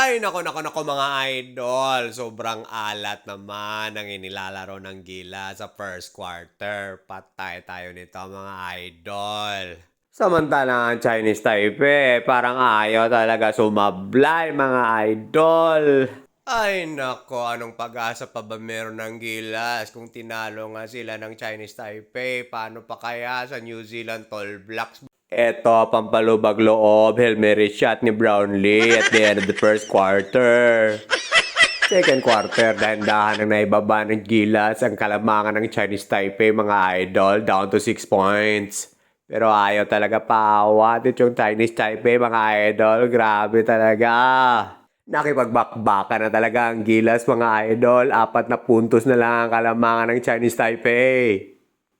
Ay, nako mga idol. Sobrang alat naman ang inilalaro ng Gilas sa first quarter. Patay tayo nito mga idol. Samantala ang Chinese Taipei, parang ayaw talaga sumablay mga idol. Ay nako, anong pag-asa pa ba meron ng Gilas kung tinalo nga sila ng Chinese Taipei? Paano pa kaya sa New Zealand Tall Blacks? Eto, pampalubag loob, Hail Mary shot ni Brownlee at the end of the first quarter. Second quarter, dahan-dahan ang naibaba ng Gilas ang kalamangan ng Chinese Taipei mga idol, down to 6 points. Pero ayaw talaga paawat yung Chinese Taipei mga idol, grabe talaga. Nakipagbakbakan na talaga ang Gilas mga idol, 4 na puntos na lang ang kalamangan ng Chinese Taipei.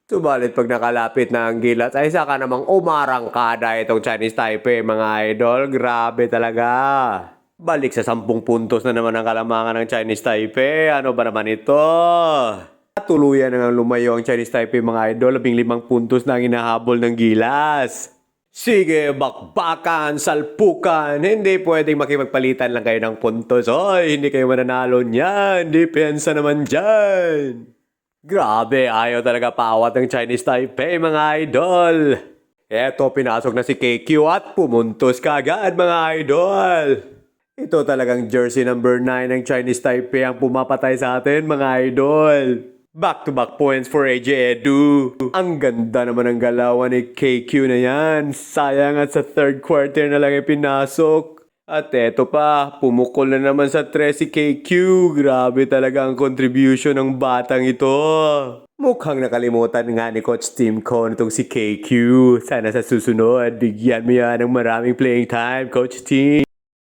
Subalit pag nakalapit na ang Gilas ay saka namang umarangkada itong Chinese Taipei mga idol. Grabe talaga. Balik sa 10 puntos na naman ang kalamangan ng Chinese Taipei. Ano ba naman ito? Tuluyan na nga lumayo ang Chinese Taipei mga idol. 15 puntos na ang hinahabol ng Gilas. Sige, bakbakan, salpukan. Hindi pwedeng makipagpalitan lang kayo ng puntos. Hoy, hindi kayo mananalo niyan. Depensa naman dyan. Grabe, ayaw talaga paawat ng Chinese Taipei mga idol. Eto, pinasok na si KQ at pumuntos kaagad mga idol. Ito talagang jersey number 9 ng Chinese Taipei ang pumapatay sa atin mga idol. Back-to-back points for AJ Edu. Ang ganda naman ng galawan ni KQ na yan. Sayang at sa third quarter na lang pinasok. At eto pa, pumukol na naman sa 3 si KQ. Grabe talaga ang contribution ng batang ito. Mukhang nakalimutan nga ni Coach Tim Con itong si KQ. Sana sa susunod, bigyan mo yan ng maraming playing time, Coach Tim.